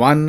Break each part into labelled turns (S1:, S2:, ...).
S1: 1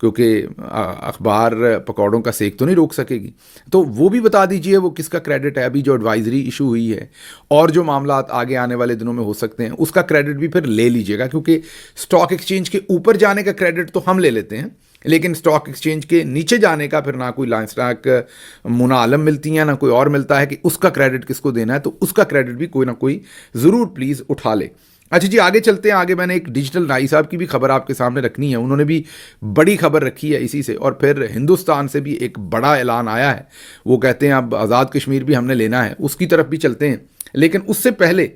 S1: کیونکہ اخبار پکوڑوں کا سیک تو نہیں روک سکے گی. تو وہ بھی بتا دیجئے وہ کس کا کریڈٹ ہے. ابھی جو ایڈوائزری ایشو ہوئی ہے اور جو معاملات آگے آنے والے دنوں میں ہو سکتے ہیں اس کا کریڈٹ بھی پھر لے لیجیے گا, کیونکہ اسٹاک ایکسچینج کے اوپر جانے کا کریڈٹ تو ہم لے لیتے ہیں, لیکن اسٹاک ایکسچینج کے نیچے جانے کا پھر نہ کوئی لائن اسٹاک منا عالم ملتی ہیں نہ کوئی اور ملتا ہے کہ اس کا کریڈٹ کس کو دینا ہے. تو اس کا کریڈٹ بھی کوئی نہ کوئی ضرور پلیز اٹھا لے. اچھا جی, آگے چلتے ہیں. آگے میں نے ایک ڈیجیٹل رائی صاحب کی بھی خبر آپ کے سامنے رکھنی ہے. انہوں نے بھی بڑی خبر رکھی ہے اسی سے, اور پھر ہندوستان سے بھی ایک بڑا اعلان آیا ہے. وہ کہتے ہیں اب آزاد کشمیر بھی ہم نے لینا ہے, اس کی طرف بھی چلتے ہیں. لیکن اس سے پہلے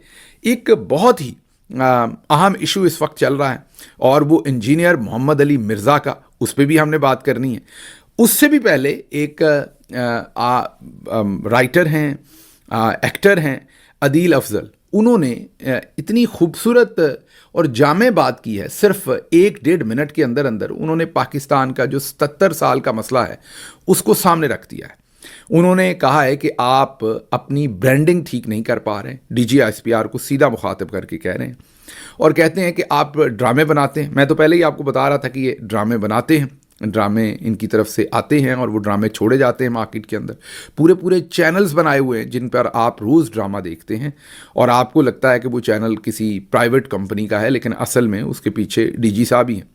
S1: ایک بہت ہی اہم ایشو اس وقت چل رہا ہے, اور وہ انجینئر محمد علی مرزا کا, اس پہ بھی ہم نے بات کرنی ہے. اس سے بھی پہلے ایک رائٹر ہیں, ایکٹر ہیں عدیل افضل. انہوں نے اتنی خوبصورت اور جامع بات کی ہے, صرف 1-1.5 منٹ کے اندر اندر انہوں نے پاکستان کا جو 77 سال کا مسئلہ ہے اس کو سامنے رکھ دیا ہے. انہوں نے کہا ہے کہ آپ اپنی برانڈنگ ٹھیک نہیں کر پا رہے ہیں. D G S P R کو سیدھا مخاطب کر کے کہہ رہے ہیں, اور کہتے ہیں کہ آپ ڈرامے بناتے ہیں. میں تو پہلے ہی آپ کو بتا رہا تھا کہ یہ ڈرامے بناتے ہیں, ڈرامے ان کی طرف سے آتے ہیں اور وہ ڈرامے چھوڑے جاتے ہیں مارکیٹ کے اندر. پورے چینلز بنائے ہوئے ہیں جن پر آپ روز ڈرامہ دیکھتے ہیں, اور آپ کو لگتا ہے کہ وہ چینل کسی پرائیویٹ کمپنی کا ہے, لیکن اصل میں اس کے پیچھے ڈی جی صاحب ہی ہیں.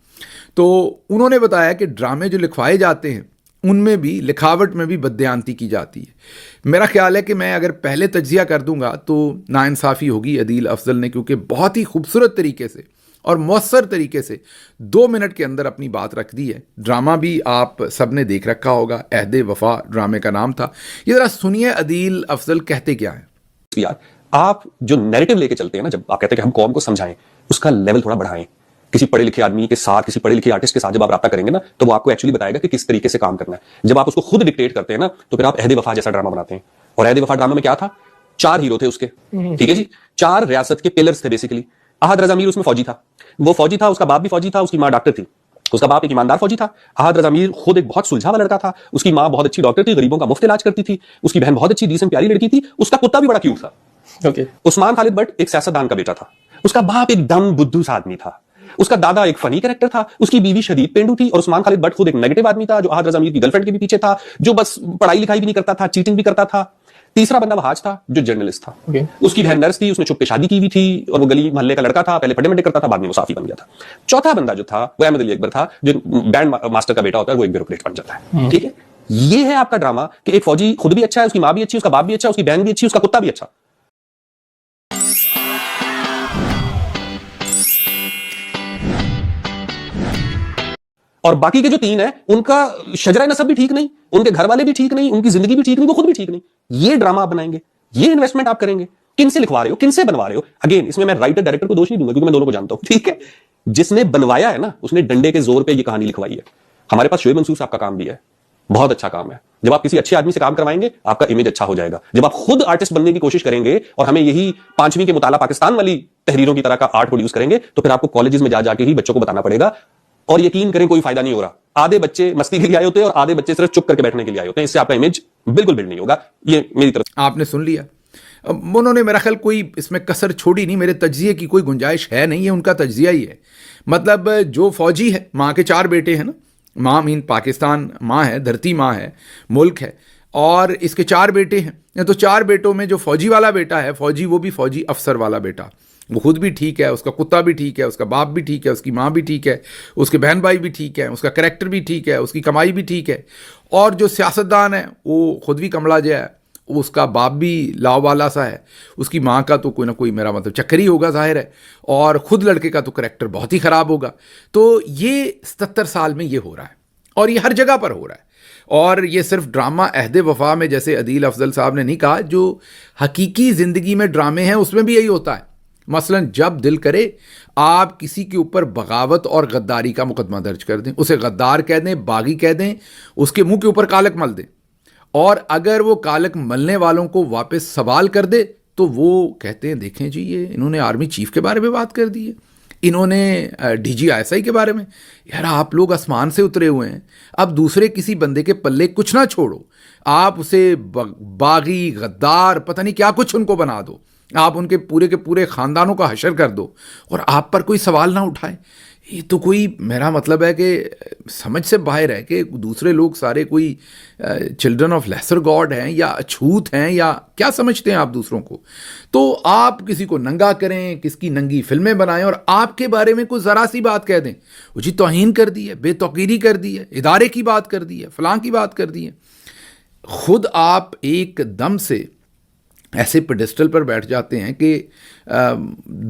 S1: تو انہوں نے بتایا کہ ڈرامے جو لکھوائے جاتے ہیں ان میں بھی لکھاوٹ میں بھی بددیانتی کی جاتی ہے. میرا خیال ہے کہ میں اگر پہلے تجزیہ کر دوں گا تو ناانصافی ہوگی عدیل افضل نے, کیونکہ بہت ہی خوبصورت طریقے سے اور مؤثر طریقے سے 2 منٹ کے اندر اپنی بات رکھ دی ہے. ڈرامہ بھی آپ سب نے دیکھ رکھا ہوگا, عہد وفا ڈرامے کا نام تھا. یہ ذرا سنیے عدیل افضل کہتے کیا ہیں.
S2: یار آپ جو نیریٹو لے کے چلتے ہیں نا, جب آپ کہتے ہیں کہ ہم قوم کو سمجھائیں, اس کا لیول تھوڑا بڑھائیں. کسی پڑھے لکھے آدمی کے ساتھ, کسی پڑھے لکھے آرٹسٹ کے ساتھ جب آپ رابطہ کریں گے نا, تو وہ آپ کو ایکچولی بتائے گا کہ کس طریقے سے کام کرنا ہے. جب آپ اس کو خود ڈکٹیٹ کرتے ہیں نا, تو پھر آپ عہد وفا جیسا ڈرامہ بناتے ہیں. اور عہد وفا ڈرامہ میں کیا تھا, 4 ہیرو تھے اس کے, ٹھیک ہے جی, 4 ریاست کے پلرز تھے بیسیکلی. احد رضا میر اس میں فوجی تھا, وہ فوجی تھا, اس کا باپ بھی فوجی تھا, اس کی ماں ڈاکٹر تھی. اس کا باپ ایک ایماندار فوجی تھا. احد رضا میر خود ایک بہت سلجھا ہوا لڑکا تھا, اس کی ماں بہت اچھی ڈاکٹر تھی, غریبوں کا مفت علاج کرتی تھی. اس کی بہن بہت اچھی ڈیسنٹ پیاری لڑکی تھی. اس کا کتا بھی بڑا کیوٹ تھا. عثمان خالد بٹ ایک سیاستدان کا بیٹا تھا. اس کا باپ ایک دم بدھو سا آدمی تھا. اس کا دادا ایک فنی کریکٹر تھا. اس کی بیوی شدید پینڈو تھی. اور عثمان خالد بٹ خود ایک نیگیٹو آدمی تھا, جو احد رضا میر کی گرل فرینڈ کے بھی پیچھے تھا, جو بس پڑھائی لکھائی بھی نہیں کرتا تھا, چیٹنگ بھی کرتا تھا. تیسرا بندہ وحاج تھا, جو جرنلسٹ تھا. اس کی بہن نرس تھی, اس نے چھپ کے شادی کی ہوئی تھی, اور وہ گلی محلے کا لڑکا تھا, پہلے پڑھنے کرتا تھا, بعد میں وہ صحافی بن گیا تھا. چوتھا بندہ جو تھا وہ احمد علی اکبر تھا, جو بینڈ ماسٹر کا بیٹا ہوتا ہے, وہ ایک بیوروکریٹ بن جاتا ہے. ٹھیک ہے, یہ ہے آپ کا ڈرامہ کہ ایک فوجی خود بھی اچھا ہے, اس کی ماں بھی اچھی, اس کا باپ بھی اچھا, اس کی بہن بھی اچھی, اس کا کتا بھی اچھا. اور باقی کے جو 3 ہیں ان کا شجرہ نسب بھی ٹھیک نہیں, ان کے گھر والے بھی ٹھیک نہیں, ان کی زندگی بھی ٹھیک نہیں, وہ خود بھی ٹھیک نہیں. یہ ڈرامہ آپ بنائیں گے, یہ انویسٹمنٹ آپ کریں گے, کن سے لکھوا رہے ہو, کن سے بنوا رہے ہو. اگین اس میں میں رائٹر ڈائریکٹر کو دوش نہیں دوں گا, کیونکہ میں دونوں کو جانتا ہوں. ٹھیک ہے, جس نے بنوایا ہے نا, اس نے ڈنڈے کے زور پہ یہ کہانی لکھوائی ہے. ہمارے پاس شعیب منصور صاحب کا کام بھی ہے, بہت اچھا کام ہے. جب آپ کسی اچھے آدمی سے کام کروائیں گے, آپ کا امیج اچھا ہو جائے گا. جب آپ خود آرٹسٹ بننے کی کوشش کریں گے اور ہمیں یہی 5ویں کے مطالعہ پاکستان والی تحریروں کی طرح کا آرٹ پروڈیوس کریں گے, تو پھر آپ کو کالجز میں جا کے ہی بچوں کو بتانا پڑے گا. اور یقین کریں کوئی فائدہ نہیں ہو رہا. آدھے بچے مستی کے لیے آئے ہوتے ہیں اور آدھے بچے صرف چپ کر کے بیٹھنے کے لیے آئے ہوتے ہیں. اس سے آپ کا امیج بالکل بلڈ نہیں ہوگا. یہ میری طرف
S1: آپ نے سن لیا. انہوں نے میرا خیال کوئی اس میں کسر چھوڑی نہیں. میرے تجزیے کی کوئی گنجائش ہے نہیں, ہے ان کا تجزیہ ہی ہے. مطلب جو فوجی ہے, ماں کے 4 بیٹے ہیں نا, ماں مین پاکستان ماں ہے, دھرتی ماں ہے, ملک ہے, اور اس کے 4 بیٹے ہیں. تو 4 بیٹوں میں جو فوجی والا بیٹا ہے, فوجی, وہ بھی فوجی افسر والا بیٹا, وہ خود بھی ٹھیک ہے, اس کا کتا بھی ٹھیک ہے, اس کا باپ بھی ٹھیک ہے, اس کی ماں بھی ٹھیک ہے, اس کے بہن بھائی بھی ٹھیک ہے, اس کا کریکٹر بھی ٹھیک ہے, اس کی کمائی بھی ٹھیک ہے. اور جو سیاستدان ہے وہ خود بھی کملا جا ہے, اس کا باپ بھی لاؤ والا سا ہے, اس کی ماں کا تو کوئی نہ کوئی میرا مطلب چکری ہوگا ظاہر ہے, اور خود لڑکے کا تو کریکٹر بہت ہی خراب ہوگا. تو یہ 77 سال میں یہ ہو رہا ہے, اور یہ ہر جگہ پر ہو رہا ہے. اور یہ صرف ڈرامہ عہد وفا میں, جیسے عدیل افضل صاحب نے نہیں کہا, جو حقیقی زندگی میں ڈرامے ہیں اس میں بھی یہی ہوتا ہے. مثلا جب دل کرے آپ کسی کے اوپر بغاوت اور غداری کا مقدمہ درج کر دیں, اسے غدار کہہ دیں, باغی کہہ دیں, اس کے منہ کے اوپر کالک مل دیں, اور اگر وہ کالک ملنے والوں کو واپس سوال کر دے تو وہ کہتے ہیں دیکھیں جی یہ انہوں نے آرمی چیف کے بارے میں بات کر دی ہے, انہوں نے ڈی جی ایس آئی کے بارے میں. یار آپ لوگ آسمان سے اترے ہوئے ہیں, اب دوسرے کسی بندے کے پلے کچھ نہ چھوڑو, آپ اسے باغی, غدار, پتہ نہیں کیا کچھ ان کو بنا دو, آپ ان کے پورے خاندانوں کا حشر کر دو, اور آپ پر کوئی سوال نہ اٹھائے. یہ تو کوئی میرا مطلب ہے کہ سمجھ سے باہر ہے کہ دوسرے لوگ سارے کوئی چلڈرن آف لیسر گاڈ ہیں یا اچھوت ہیں یا کیا سمجھتے ہیں آپ دوسروں کو. تو آپ کسی کو ننگا کریں, کس کی ننگی فلمیں بنائیں اور آپ کے بارے میں کوئی ذرا سی بات کہہ دیں, وہ جی توہین کر دی ہے, بے توقیری کر دی ہے, ادارے کی بات کر دی ہے, فلاں کی بات کر دی ہے. خود آپ ایک دم سے ایسے پیڈسٹل پر بیٹھ جاتے ہیں کہ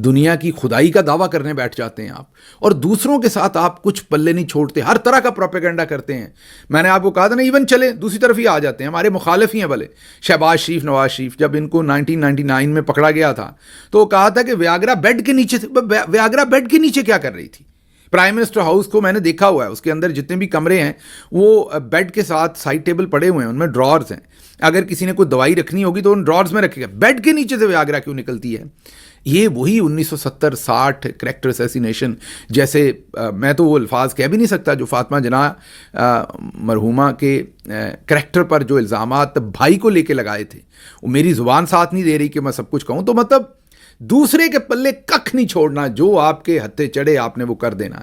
S1: دنیا کی خدائی کا دعویٰ کرنے بیٹھ جاتے ہیں آپ, اور دوسروں کے ساتھ آپ کچھ پلے نہیں چھوڑتے, ہر طرح کا پروپیگنڈا کرتے ہیں. میں نے آپ کو کہا تھا نا, ایون چلے دوسری طرف ہی آ جاتے ہیں, ہمارے مخالف ہی ہیں بھلے. شہباز شریف, نواز شریف, جب ان کو 1999 میں پکڑا گیا تھا تو وہ کہا تھا کہ ویاگرا بیڈ کے نیچے, ویاگرا بیڈ کے نیچے کیا کر رہی تھی. پرائم منسٹر ہاؤس کو میں نے دیکھا ہوا ہے, اس کے اندر جتنے بھی کمرے ہیں وہ بیڈ کے ساتھ سائڈ ٹیبل پڑے ہوئے ہیں, ان میں ڈرارز ہیں. اگر کسی نے کوئی دوائی رکھنی ہوگی تو ان ڈرارز میں رکھے گا. بیڈ کے نیچے سے ویاگرا کیوں نکلتی ہے؟ یہ وہی 1970-60 کریکٹر اسیسینیشن جیسے, میں تو وہ الفاظ کہہ بھی نہیں سکتا جو فاطمہ جناح مرحومہ کے کریکٹر پر جو الزامات بھائی کو لے کے لگائے تھے, وہ میری زبان ساتھ نہیں دے رہی کہ میں سب کچھ کہوں. تو مطلب دوسرے کے پلے ککھ نہیں چھوڑنا, جو آپ کے ہتھے چڑھے آپ نے وہ کر دینا,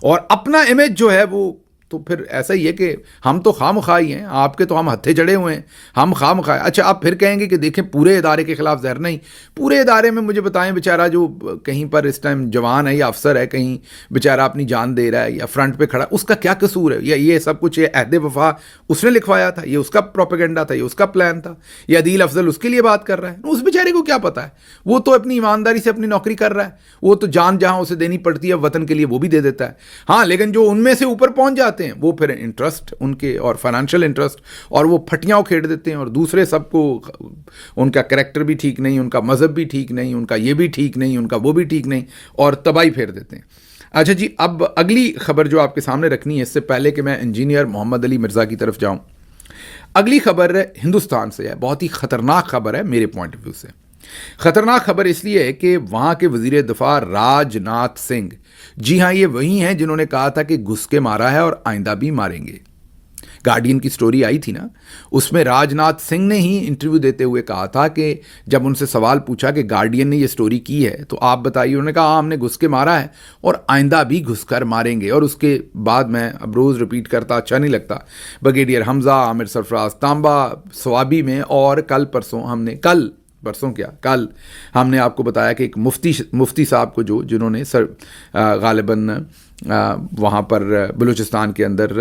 S1: اور اپنا امیج جو ہے وہ تو پھر ایسا ہی ہے کہ ہم تو خواہ مخواہ ہی ہیں, آپ کے تو ہم ہتھے چڑھے ہوئے ہیں, ہم خواہ مخواہ. اچھا آپ پھر کہیں گے کہ دیکھیں پورے ادارے کے خلاف زہر, نہیں, پورے ادارے میں مجھے بتائیں بیچارہ جو کہیں پر اس ٹائم جوان ہے یا افسر ہے, کہیں بیچارہ اپنی جان دے رہا ہے یا فرنٹ پہ کھڑا, اس کا کیا قصور ہے؟ یا یہ سب کچھ, یہ عہد وفا اس نے لکھوایا تھا, یہ اس کا پروپیگنڈا تھا, یہ اس کا پلان تھا, یا عدیل افضل اس کے لیے بات کر رہا ہے؟ اس بیچارے کو کیا پتا ہے؟ وہ تو اپنی ایمانداری سے اپنی نوکری کر رہا ہے, وہ تو جان جہاں اسے دینی پڑتی ہے وطن کے لیے وہ بھی دے دیتا ہے. ہاں, لیکن جو ان میں سے اوپر پہنچ جاتے ہیں وہ پھر انٹرسٹ ان کے اور فائنینشیل انٹرسٹ, اور وہ پھٹیاں کھیڑ دیتے ہیں, اور دوسرے سب کو ان کا کریکٹر بھی ٹھیک نہیں, ان کا مذہب بھی ٹھیک نہیں, ان کا یہ بھی ٹھیک نہیں, ان کا وہ بھی ٹھیک نہیں, اور تباہی پھیر دیتے ہیں. اچھا جی, اب اگلی خبر جو آپ کے سامنے رکھنی ہے, اس سے پہلے کہ میں انجینئر محمد علی مرزا کی طرف جاؤں, اگلی خبر ہندوستان سے ہے. بہت ہی خطرناک خبر ہے میرے پوائنٹ آف ویو سے. خطرناک خبر اس لیے ہے کہ وہاں کے وزیر دفاع راج ناتھ سنگھ, جی ہاں یہ وہی ہیں جنہوں نے کہا تھا کہ گھس کے مارا ہے اور آئندہ بھی ماریں گے. گارڈین کی سٹوری آئی تھی نا, اس میں راج ناتھ سنگھ نے ہی انٹرویو دیتے ہوئے کہا تھا کہ جب ان سے سوال پوچھا کہ گارڈین نے یہ سٹوری کی ہے تو آپ بتائیے, انہوں نے کہا ہاں ہم نے گھس کے مارا ہے اور آئندہ بھی گھس کر ماریں گے. اور اس کے بعد میں اب روز ریپیٹ کرتا, اچھا نہیں لگتا, بریگیڈیئر حمزہ, عامر سرفراز تانبا سوابی میں, اور کل ہم نے آپ کو بتایا کہ ایک مفتی صاحب کو جنہوں نے غالباً وہاں پر بلوچستان کے اندر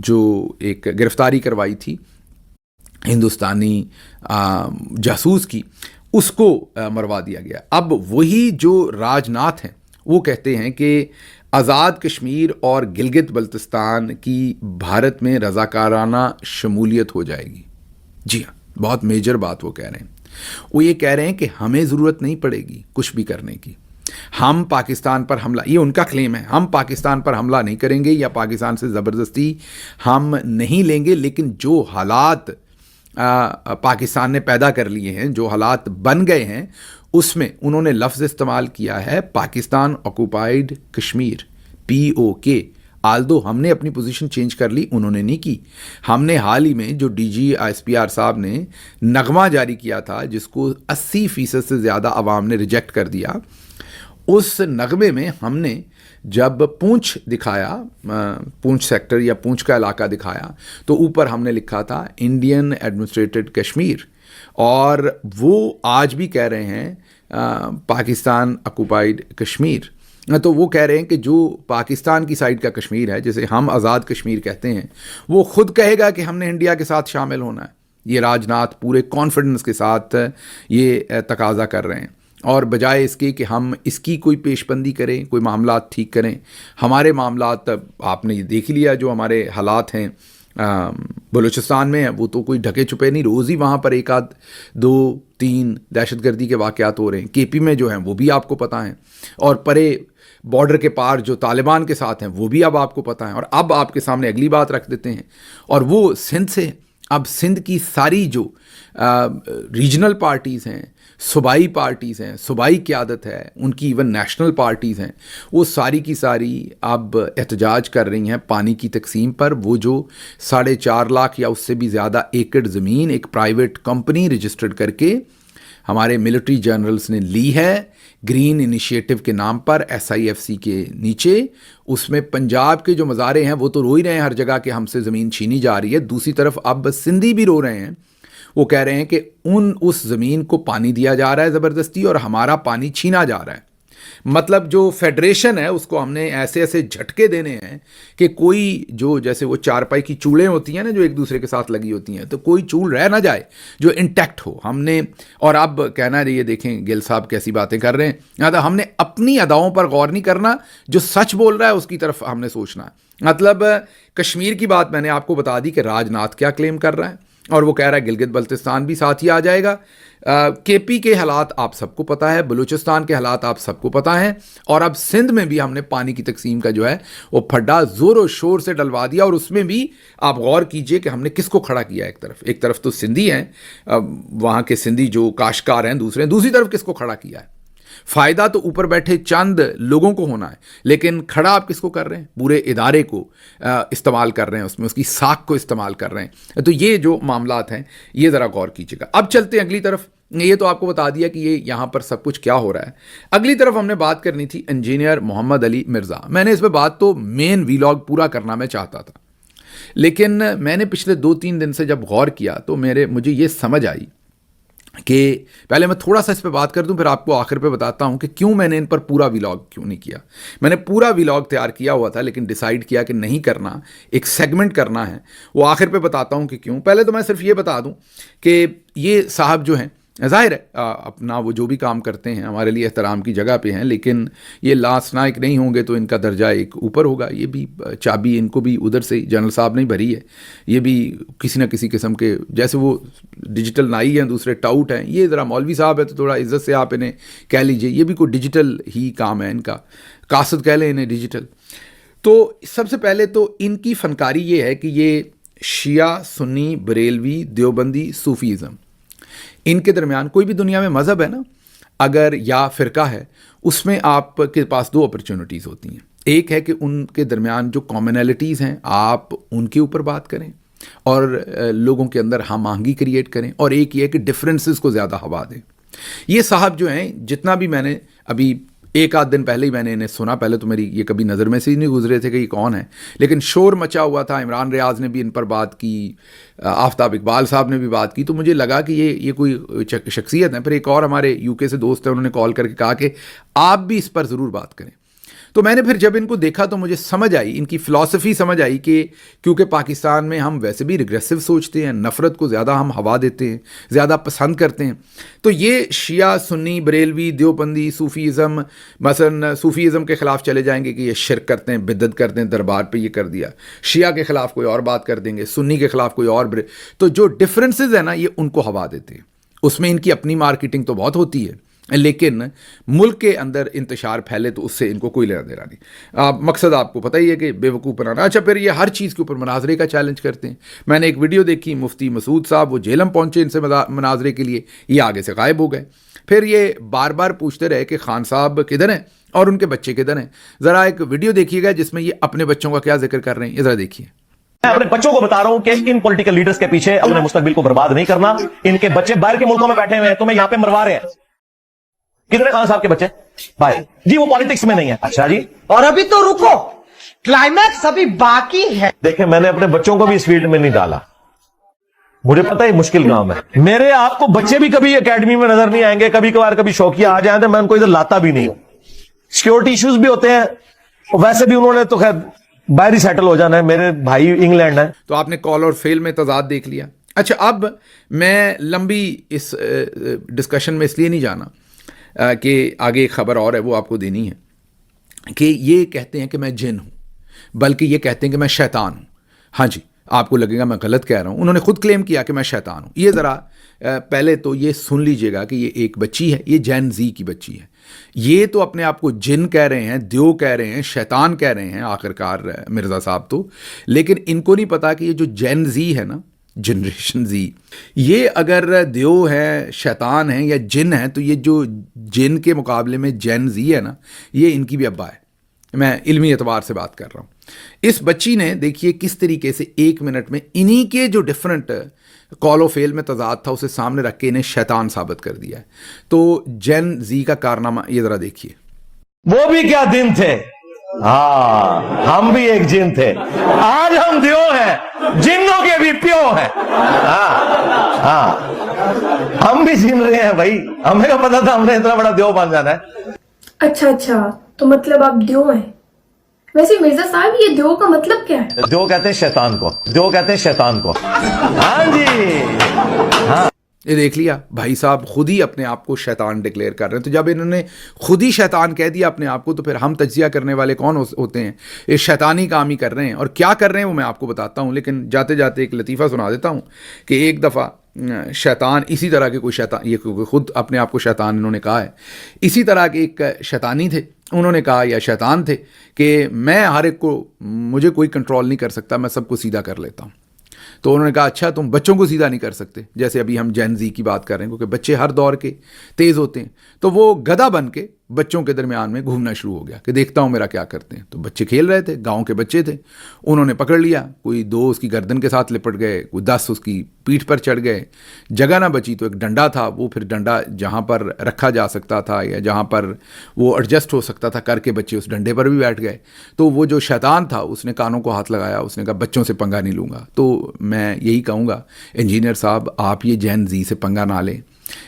S1: جو ایک گرفتاری کروائی تھی ہندوستانی جاسوس کی, اس کو مروا دیا گیا. اب وہی جو راج ناتھ ہیں وہ کہتے ہیں کہ آزاد کشمیر اور گلگت بلتستان کی بھارت میں رضاکارانہ شمولیت ہو جائے گی. جی ہاں, بہت میجر بات وہ کہہ رہے ہیں. وہ یہ کہہ رہے ہیں کہ ہمیں ضرورت نہیں پڑے گی کچھ بھی کرنے کی, ہم پاکستان پر حملہ, یہ ان کا کلیم ہے, ہم پاکستان پر حملہ نہیں کریں گے یا پاکستان سے زبردستی ہم نہیں لیں گے, لیکن جو حالات پاکستان نے پیدا کر لیے ہیں, جو حالات بن گئے ہیں, اس میں انہوں نے لفظ استعمال کیا ہے پاکستان آکوپائیڈ کشمیر, POK. آلدو ہم نے اپنی پوزیشن چینج کر لی, انہوں نے نہیں کی. ہم نے حال ہی میں جو DG SPR صاحب نے نغمہ جاری کیا تھا جس کو 80% سے زیادہ عوام نے ریجیکٹ کر دیا, اس نغمے میں ہم نے جب پونچھ دکھایا, پونچھ سیکٹر یا پونچھ کا علاقہ دکھایا, تو اوپر ہم نے لکھا تھا انڈین ایڈمنسٹریٹڈ کشمیر, اور وہ آج بھی کہہ رہے ہیں پاکستان آکوپائیڈ کشمیر. تو وہ کہہ رہے ہیں کہ جو پاکستان کی سائڈ کا کشمیر ہے, جسے ہم آزاد کشمیر کہتے ہیں, وہ خود کہے گا کہ ہم نے انڈیا کے ساتھ شامل ہونا ہے. یہ راج ناتھ پورے کانفیڈنس کے ساتھ یہ تقاضا کر رہے ہیں, اور بجائے اس کے کہ ہم اس کی کوئی پیش بندی کریں, کوئی معاملات ٹھیک کریں. ہمارے معاملات آپ نے یہ دیکھ لیا, جو ہمارے حالات ہیں بلوچستان میں, وہ تو کوئی ڈھکے چھپے نہیں, روز ہی وہاں پر 1 2 3 دہشت گردی کے واقعات ہو رہے ہیں. KP میں جو ہیں وہ بھی آپ کو پتہ ہیں, اور پرے بارڈر کے پار جو طالبان کے ساتھ ہیں وہ بھی اب آپ کو پتہ ہیں. اور اب آپ کے سامنے اگلی بات رکھ دیتے ہیں, اور وہ سندھ سے. اب سندھ کی ساری جو ریجنل پارٹیز ہیں, صوبائی پارٹیز ہیں, صوبائی قیادت ہے, ان کی ایون نیشنل پارٹیز ہیں, وہ ساری کی ساری اب احتجاج کر رہی ہیں پانی کی تقسیم پر. وہ جو 4.5 لاکھ یا اس سے بھی زیادہ ایکڑ زمین ایک پرائیویٹ کمپنی رجسٹرڈ کر کے ہمارے ملٹری جنرلز نے لی ہے گرین انیشیٹو کے نام پر SIFC کے نیچے. اس میں پنجاب کے جو مزارے ہیں وہ تو رو ہی رہے ہیں ہر جگہ کہ ہم سے زمین چھینی جا رہی ہے. دوسری طرف اب سندھی بھی رو رہے ہیں. وہ کہہ رہے ہیں کہ اس زمین کو پانی دیا جا رہا ہے زبردستی اور ہمارا پانی چھینا جا رہا ہے. مطلب جو فیڈریشن ہے اس کو ہم نے ایسے ایسے جھٹکے دینے ہیں کہ کوئی جو جیسے وہ چارپائی کی چولیں ہوتی ہیں نا جو ایک دوسرے کے ساتھ لگی ہوتی ہیں, تو کوئی چول رہ نہ جائے جو انٹیکٹ ہو. ہم نے اور اب کہنا ہے یہ دیکھیں گل صاحب کیسی باتیں کر رہے ہیں. لہٰذا ہم نے اپنی اداؤں پر غور نہیں کرنا, جو سچ بول رہا ہے اس کی طرف ہم نے سوچنا ہے. مطلب کشمیر کی بات میں نے آپ کو بتا دی کہ راج ناتھ کیا کلیم کر رہا ہے, اور وہ کہہ رہا ہے گلگت بلتستان بھی ساتھ ہی آ جائے گا. KP کے حالات آپ سب کو پتہ ہے, بلوچستان کے حالات آپ سب کو پتہ ہیں, اور اب سندھ میں بھی ہم نے پانی کی تقسیم کا جو ہے وہ پھڈا زور و شور سے ڈلوا دیا. اور اس میں بھی آپ غور کیجئے کہ ہم نے کس کو کھڑا کیا. ایک طرف تو سندھی ہیں, وہاں کے سندھی جو کاشتکار ہیں, دوسری طرف کس کو کھڑا کیا ہے. فائدہ تو اوپر بیٹھے چند لوگوں کو ہونا ہے, لیکن کھڑا آپ کس کو کر رہے ہیں؟ پورے ادارے کو استعمال کر رہے ہیں, اس میں اس کی ساکھ کو استعمال کر رہے ہیں. تو یہ جو معاملات ہیں یہ ذرا غور کیجیے گا. اب چلتے ہیں اگلی طرف. یہ تو آپ کو بتا دیا کہ یہ یہاں پر سب کچھ کیا ہو رہا ہے. اگلی طرف ہم نے بات کرنی تھی انجینئر محمد علی مرزا. میں نے اس پہ بات تو مین ویلاگ پورا کرنا میں چاہتا تھا, لیکن میں نے پچھلے 2-3 دن سے جب غور کیا تو مجھے یہ سمجھ آئی کہ پہلے میں تھوڑا سا اس پہ بات کر دوں, پھر آپ کو آخر پہ بتاتا ہوں کہ کیوں میں نے ان پر پورا ویلاگ کیوں نہیں کیا. میں نے پورا ویلاگ تیار کیا ہوا تھا, لیکن ڈیسائیڈ کیا کہ نہیں کرنا, ایک سیگمنٹ کرنا ہے. وہ آخر پہ بتاتا ہوں کہ کیوں. پہلے تو میں صرف یہ بتا دوں کہ یہ صاحب جو ہیں ظاہر ہے اپنا وہ جو بھی کام کرتے ہیں ہمارے لیے احترام کی جگہ پہ ہیں, لیکن یہ لاس نائک نہیں ہوں گے تو ان کا درجہ ایک اوپر ہوگا. یہ بھی چابی ان کو بھی ادھر سے جنرل صاحب نے بھری ہے. یہ بھی کسی نہ کسی قسم کے, جیسے وہ ڈیجیٹل نائی ہیں, دوسرے ٹاؤٹ ہیں, یہ ذرا مولوی صاحب ہے تو تھوڑا عزت سے آپ انہیں کہہ لیجئے, یہ بھی کوئی ڈیجیٹل ہی کام ہے ان کا, قاصد کہہ لیں انہیں ڈیجیٹل. تو سب سے پہلے تو ان کی فنکاری یہ ہے کہ یہ شیعہ, سنی, بریلوی, دیوبندی, صوفیزم, ان کے درمیان کوئی بھی دنیا میں مذہب ہے نا اگر یا فرقہ ہے, اس میں آپ کے پاس 2 اپرچونٹیز ہوتی ہیں. ایک ہے کہ ان کے درمیان جو کامنالٹیز ہیں آپ ان کے اوپر بات کریں اور لوگوں کے اندر ہم آہنگی کریٹ کریں, اور ایک یہ کہ ڈفرینسز کو زیادہ ہوا دیں. یہ صاحب جو ہیں جتنا بھی میں نے ابھی 1-8 دن پہلے ہی میں نے انہیں سنا, پہلے تو میری یہ کبھی نظر میں سے ہی نہیں گزرے تھے کہ یہ کون ہے, لیکن شور مچا ہوا تھا. عمران ریاض نے بھی ان پر بات کی, آفتاب اقبال صاحب نے بھی بات کی, تو مجھے لگا کہ یہ کوئی شخصیت ہے. پھر ایک اور ہمارے UK سے دوست ہیں, انہوں نے کال کر کے کہا کہ آپ بھی اس پر ضرور بات کریں. تو میں نے پھر جب ان کو دیکھا تو مجھے سمجھ آئی, ان کی فلسفی سمجھ آئی کہ کیونکہ پاکستان میں ہم ویسے بھی ریگریسو سوچتے ہیں, نفرت کو زیادہ ہم ہوا دیتے ہیں, زیادہ پسند کرتے ہیں. تو یہ شیعہ, سنی, بریلوی, دیوبندی, صوفیزم, مثلا صوفیزم کے خلاف چلے جائیں گے کہ یہ شرک کرتے ہیں, بدعت کرتے ہیں, دربار پہ یہ کر دیا. شیعہ کے خلاف کوئی اور بات کر دیں گے, سنی کے خلاف کوئی اور. تو جو ڈفرینسز ہیں نا یہ ان کو ہوا دیتے ہیں. اس میں ان کی اپنی مارکیٹنگ تو بہت ہوتی ہے, لیکن ملک کے اندر انتشار پھیلے تو اس سے ان کو کوئی لینا دینا نہیں. مقصد آپ کو پتہ ہی ہے کہ بے وقوف بنانا. اچھا, پھر یہ ہر چیز کے اوپر مناظرے کا چیلنج کرتے ہیں. میں نے ایک ویڈیو دیکھی, مفتی مسعود صاحب وہ جہلم پہنچے ان سے مناظرے کے لیے, یہ آگے سے غائب ہو گئے. پھر یہ بار بار پوچھتے رہے کہ خان صاحب کدھر ہیں اور ان کے بچے کدھر ہیں. ذرا ایک ویڈیو دیکھیے گا جس میں یہ اپنے بچوں کا کیا ذکر کر رہے ہیں, یہ ذرا دیکھیے.
S3: میں اپنے بچوں کو بتا رہا ہوں کہ ان پولیٹیکل لیڈرز کے پیچھے اپنے مستقبل کو برباد نہیں کرنا. ان کے بچے باہر کے ملکوں میں بیٹھے ہوئے ہیں, تمہیں یہاں پہ مروا رہے ہیں. کتنے خان صاحب کے بچے باہر جی, وہ پالیٹکس میں نہیں ہے. اچھا جی,
S4: اور ابھی تو رکو, کلائمیکس ابھی باقی ہے.
S3: دیکھیں میں نے اپنے بچوں کو بھی اس فیلڈ میں نہیں ڈالا, مجھے پتہ ہے مشکل کام ہے. میرے آپ کو بچے بھی کبھی اکیڈمی میں نظر نہیں آئیں گے, کبھی کبھار کبھی شوقیہ آ جائیں تو میں ان کو ادھر لاتا بھی نہیں ہوں. سیکیورٹی ایشوز بھی ہوتے ہیں, ویسے بھی انہوں نے تو خیر باہر ہی سیٹل ہو جانا ہے, میرے بھائی انگلینڈ ہے.
S1: تو آپ نے کال اور فیل میں تضاد دیکھ لیا. اچھا, اب میں لمبی اس ڈسکشن میں اس لیے نہیں جانا کہ آگے ایک خبر اور ہے وہ آپ کو دینی ہے کہ یہ کہتے ہیں کہ میں جن ہوں, بلکہ یہ کہتے ہیں کہ میں شیطان ہوں. ہاں جی, آپ کو لگے گا میں غلط کہہ رہا ہوں, انہوں نے خود کلیم کیا کہ میں شیطان ہوں. یہ ذرا پہلے تو یہ سن لیجئے گا کہ یہ ایک بچی ہے, یہ جین زی کی بچی ہے. یہ تو اپنے آپ کو جن کہہ رہے ہیں, دیو کہہ رہے ہیں, شیطان کہہ رہے ہیں آخرکار مرزا صاحب تو, لیکن ان کو نہیں پتا کہ یہ جو جین زی ہے نا, جنریشن زی, یہ اگر دیو ہے, شیطان ہیں یا جن ہیں, تو یہ جو جن کے مقابلے میں جین زی ہے نا, یہ ان کی بھی ابا ہے. میں علمی اعتبار سے بات کر رہا ہوں. اس بچی نے دیکھیے کس طریقے سے 1 منٹ میں انہی کے جو ڈفرنٹ کال و فیل میں تضاد تھا اسے سامنے رکھ کے انہیں شیطان ثابت کر دیا ہے. تو جین زی کا کارنامہ یہ ذرا دیکھیے.
S3: وہ بھی کیا دن تھے. ہاں ہم بھی ایک جن تھے, آج ہم دیو ہیں, جنوں کے بھی پیو ہیں. ہاں ہم بھی جن رہے ہیں بھائی, ہمیں کو پتا تھا ہم نے اتنا بڑا دیو بن جانا ہے.
S5: اچھا تو مطلب آپ دیو ہیں. ویسے مرزا صاحب یہ دیو کا مطلب کیا ہے؟
S3: دیو کہتے ہیں شیطان کو, دیو کہتے ہیں شیطان کو. ہاں جی ہاں.
S1: یہ دیکھ لیا بھائی صاحب خود ہی اپنے آپ کو شیطان ڈکلیئر کر رہے ہیں. تو جب انہوں نے خود ہی شیطان کہہ دیا اپنے آپ کو تو پھر ہم تجزیہ کرنے والے کون ہوتے ہیں؟ یہ شیطانی کام ہی کر رہے ہیں. اور کیا کر رہے ہیں وہ میں آپ کو بتاتا ہوں, لیکن جاتے جاتے ایک لطیفہ سنا دیتا ہوں کہ ایک دفعہ شیطان اسی طرح کے کوئی شیطان, یہ خود اپنے آپ کو شیطان انہوں نے کہا ہے, اسی طرح کے ایک شیطانی تھے, انہوں نے کہا یا شیطان تھے کہ میں ہر ایک کو, مجھے کوئی کنٹرول نہیں کر سکتا, میں سب کو سیدھا کر لیتا ہوں. تو انہوں نے کہا اچھا تم بچوں کو سیدھا نہیں کر سکتے, جیسے ابھی ہم جین زی کی بات کر رہے ہیں کیونکہ بچے ہر دور کے تیز ہوتے ہیں. تو وہ گدھا بن کے بچوں کے درمیان میں گھومنا شروع ہو گیا کہ دیکھتا ہوں میرا کیا کرتے ہیں. تو بچے کھیل رہے تھے, گاؤں کے بچے تھے, انہوں نے پکڑ لیا, کوئی 2 اس کی گردن کے ساتھ لپٹ گئے, کوئی 10 اس کی پیٹھ پر چڑھ گئے. جگہ نہ بچی تو ایک ڈنڈا تھا, وہ پھر ڈنڈا جہاں پر رکھا جا سکتا تھا یا جہاں پر وہ ایڈجسٹ ہو سکتا تھا کر کے بچے اس ڈنڈے پر بھی بیٹھ گئے. تو وہ جو شیطان تھا اس نے کانوں کو ہاتھ لگایا, اس نے کہا بچوں سے پنگا نہیں لوں گا. تو میں یہی کہوں گا انجینئر صاحب آپ یہ جین زی سے پنگا نہ لیں,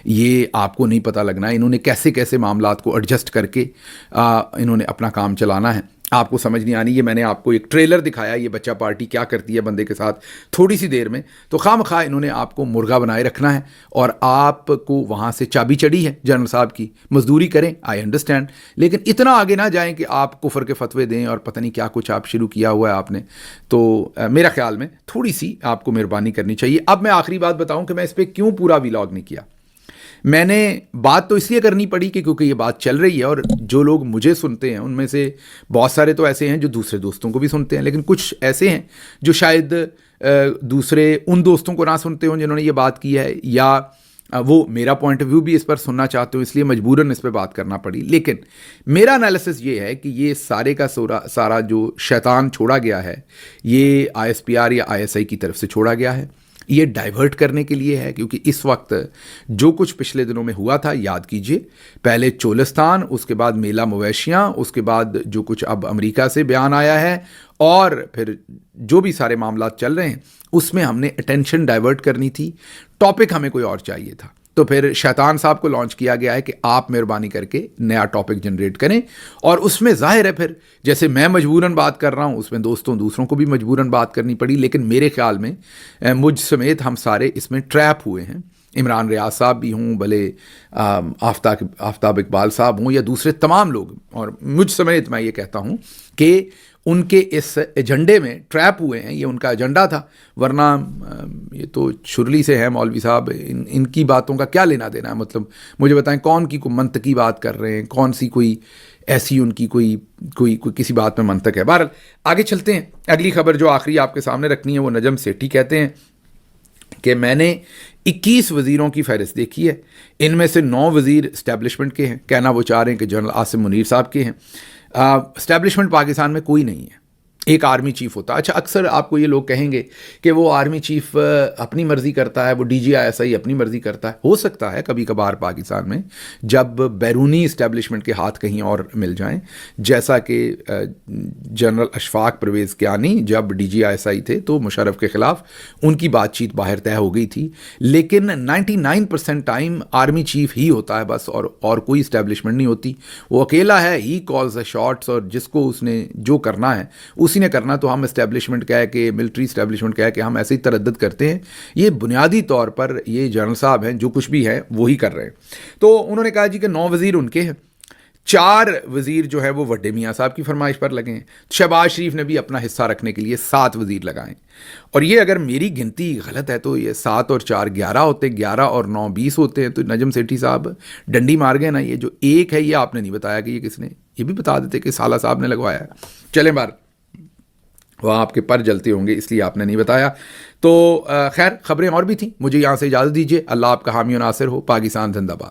S1: یہ آپ کو نہیں پتہ لگنا انہوں نے کیسے کیسے معاملات کو ایڈجسٹ کر کے انہوں نے اپنا کام چلانا ہے, آپ کو سمجھ نہیں آنی. یہ میں نے آپ کو ایک ٹریلر دکھایا یہ بچہ پارٹی کیا کرتی ہے بندے کے ساتھ تھوڑی سی دیر میں. تو خواہ مخواہ انہوں نے آپ کو مرغا بنائے رکھنا ہے اور آپ کو وہاں سے چابی چڑھی ہے جنرل صاحب کی, مزدوری کریں, آئی انڈرسٹینڈ, لیکن اتنا آگے نہ جائیں کہ آپ کفر کے فتوے دیں اور پتہ نہیں کیا کچھ آپ شروع کیا ہوا ہے آپ نے. تو میرا خیال میں تھوڑی سی آپ کو مہربانی کرنی چاہیے. اب میں آخری بات بتاؤں کہ میں اس پہ کیوں پورا ولاگ نہیں کیا. میں نے بات تو اس لیے کرنی پڑی کہ کیونکہ یہ بات چل رہی ہے اور جو لوگ مجھے سنتے ہیں ان میں سے بہت سارے تو ایسے ہیں جو دوسرے دوستوں کو بھی سنتے ہیں, لیکن کچھ ایسے ہیں جو شاید دوسرے ان دوستوں کو نہ سنتے ہوں جنہوں نے یہ بات کی ہے, یا وہ میرا پوائنٹ آف ویو بھی اس پر سننا چاہتے ہوں, اس لیے مجبوراً اس پہ بات کرنا پڑی. لیکن میرا انالیسس یہ ہے کہ یہ سارے کا سارا جو شیطان چھوڑا گیا ہے یہ ISPR یا ISI کی طرف سے چھوڑا گیا ہے. یہ ڈائیورٹ کرنے کے لیے ہے کیونکہ اس وقت جو کچھ پچھلے دنوں میں ہوا تھا یاد کیجئے, پہلے چولستان, اس کے بعد میلہ مویشیاں, اس کے بعد جو کچھ اب امریکہ سے بیان آیا ہے اور پھر جو بھی سارے معاملات چل رہے ہیں اس میں ہم نے اٹینشن ڈائیورٹ کرنی تھی, ٹاپک ہمیں کوئی اور چاہیے تھا. تو پھر شیطان صاحب کو لانچ کیا گیا ہے کہ آپ مہربانی کر کے نیا ٹاپک جنریٹ کریں, اور اس میں ظاہر ہے پھر جیسے میں مجبوراً بات کر رہا ہوں اس میں دوسروں کو بھی مجبوراً بات کرنی پڑی. لیکن میرے خیال میں مجھ سمیت ہم سارے اس میں ٹریپ ہوئے ہیں. عمران ریاض صاحب بھی ہوں, بھلے آفتاب اقبال صاحب ہوں یا دوسرے تمام لوگ, اور مجھ سمیت میں یہ کہتا ہوں کہ ان کے اس ایجنڈے میں ٹریپ ہوئے ہیں. یہ ان کا ایجنڈا تھا, ورنہ یہ تو شرلی سے ہیں مولوی صاحب, ان کی باتوں کا کیا لینا دینا ہے. مطلب مجھے بتائیں کون کی کوئی منطقی بات کر رہے ہیں, کون سی کوئی ایسی ان کی کوئی کسی بات میں منطق ہے. بہرحال آگے چلتے ہیں. اگلی خبر جو آخری آپ کے سامنے رکھنی ہے وہ نجم سیٹھی کہتے ہیں کہ میں نے 21 وزیروں کی فہرست دیکھی ہے, ان میں سے 9 وزیر اسٹیبلشمنٹ کے ہیں. کہنا وہ چاہ رہے ہیں کہ جنرل عاصم منیر صاحب کے ہیں. اسٹیبلشمنٹ پاکستان میں کوئی نہیں ہے, ایک آرمی چیف ہوتا ہے. اچھا اکثر آپ کو یہ لوگ کہیں گے کہ وہ آرمی چیف اپنی مرضی کرتا ہے, وہ DG ISI اپنی مرضی کرتا ہے. ہو سکتا ہے کبھی کبھار پاکستان میں جب بیرونی اسٹیبلشمنٹ کے ہاتھ کہیں اور مل جائیں, جیسا کہ جنرل اشفاق پرویز کیانی جب DG ISI تھے تو مشرف کے خلاف ان کی بات چیت باہر طے ہو گئی تھی. لیکن 99% ٹائم آرمی چیف ہی ہوتا ہے بس, اور کوئی اسٹیبلشمنٹ نہیں ہوتی. وہ اکیلا ہے, ہی کالز دا شاٹس, اور جس کو اس نے جو کرنا ہے اسی نے کرنا. تو ہم اسٹیبلشمنٹ کہہ کے, ملٹری اسٹیبلشمنٹ کہہ کے ہم ایسے ہی تردد کرتے ہیں. یہ بنیادی طور پر یہ جنرل صاحب ہیں جو کچھ بھی ہے وہی کر رہے ہیں. تو انہوں نے کہا جی کہ 9 وزیر ان کے ہیں, 4 وزیر جو ہے وہ وڈے میاں صاحب کی فرمائش پر لگے ہیں. شہباز شریف نے بھی اپنا حصہ رکھنے کے لیے 7 وزیر لگائیں. اور یہ اگر میری گنتی غلط ہے تو یہ 7 اور 4 11 ہوتے, 11 اور 9 20 ہوتے ہیں. تو نجم سیٹھی صاحب ڈنڈی مار گئے نا. یہ جو ایک ہے یہ آپ نے نہیں بتایا کہ یہ کس نے, یہ بھی بتا دیتے کہ سالہ صاحب نے لگوایا ہے. چلیں بار وہاں آپ کے پر جلتے ہوں گے اس لیے آپ نے نہیں بتایا. تو خیر خبریں اور بھی تھیں. مجھے یہاں سے اجازت دیجیے. اللہ آپ کا حامی و ناصر ہو. پاکستان زندہ باد.